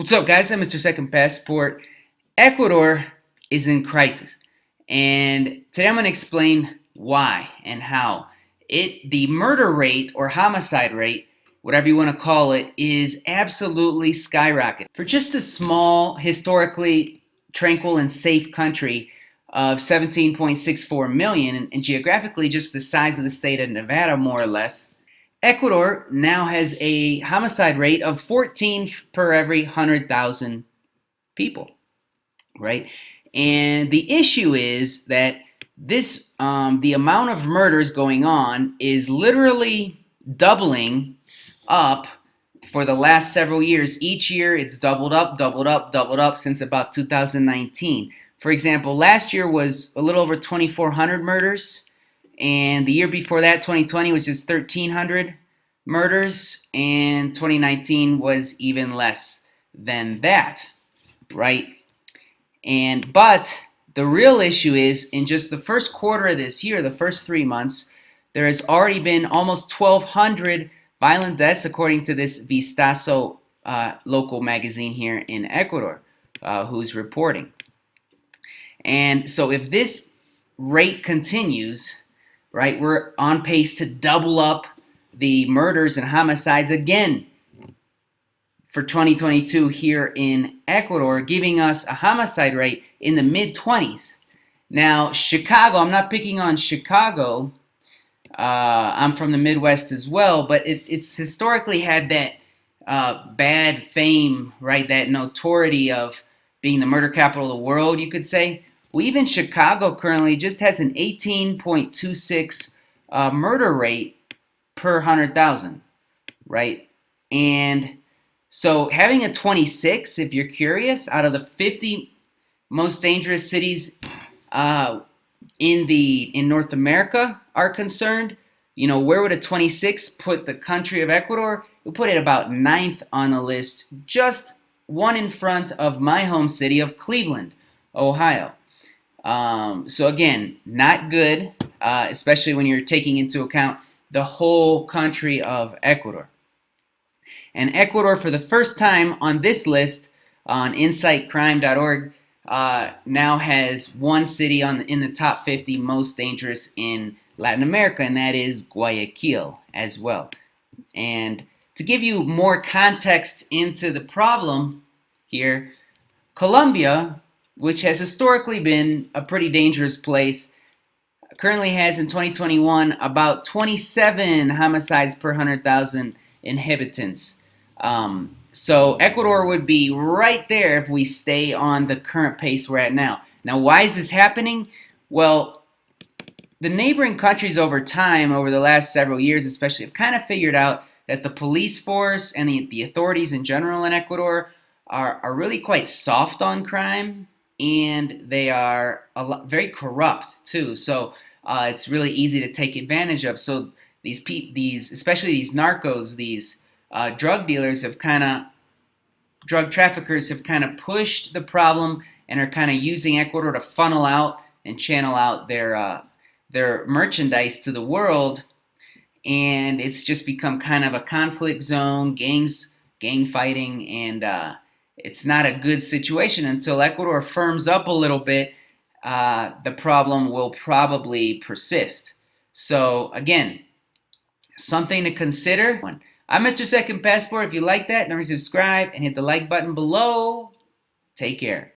What's up, guys? I'm Mr. Second Passport. Ecuador is in crisis, and today I'm going to explain why and how. The murder rate or homicide rate, whatever you want to call it, is absolutely skyrocketing. For just a small, historically tranquil and safe country of 17.64 million, and geographically just the size of the state of Nevada, more or less, Ecuador now has a homicide rate of 14 per every 100,000 people, right? And the issue is that the amount of murders going on is literally doubling up for the last several years. Each year it's doubled up, doubled up, doubled up since about 2019. For example, last year was a little over 2,400 murders. And the year before that, 2020, was just 1,300 murders, and 2019 was even less than that, right? But the real issue is, in just the first quarter of this year, the first 3 months, there has already been almost 1,200 violent deaths, according to this Vistazo local magazine here in Ecuador, who's reporting. And so if this rate continues, right, we're on pace to double up the murders and homicides again for 2022 here in Ecuador, giving us a homicide rate in the mid-20s. Now, Chicago, I'm not picking on Chicago. I'm from the Midwest as well, but it's historically had that bad fame, right, that notoriety of being the murder capital of the world, you could say. Well, even Chicago currently just has an 18.26 murder rate per 100,000, right? And so having a 26, if you're curious, out of the 50 most dangerous cities in North America are concerned, you know, where would a 26 put the country of Ecuador? It would put it about 9th on the list, just one in front of my home city of Cleveland, Ohio. So again, not good, especially when you're taking into account the whole country of Ecuador. And Ecuador, for the first time on this list, on insightcrime.org, now has one city in the top 50 most dangerous in Latin America, and that is Guayaquil as well. And to give you more context into the problem here, Colombia, which has historically been a pretty dangerous place, currently has in 2021 about 27 homicides per 100,000 inhabitants. So Ecuador would be right there if we stay on the current pace we're at now. Now, why is this happening? Well, the neighboring countries over time, over the last several years especially, have kind of figured out that the police force and the authorities in general in Ecuador are really quite soft on crime, and they are very corrupt too. So it's really easy to take advantage of. So especially these narcos, these drug dealers drug traffickers have kind of pushed the problem and are kind of using Ecuador to funnel out and channel out their merchandise to the world. And it's just become kind of a conflict zone, gang fighting, and it's not a good situation. Until Ecuador firms up a little bit, the problem will probably persist. So again, something to consider. I'm Mr. Second Passport. If you like that, remember to subscribe and hit the like button below. Take care.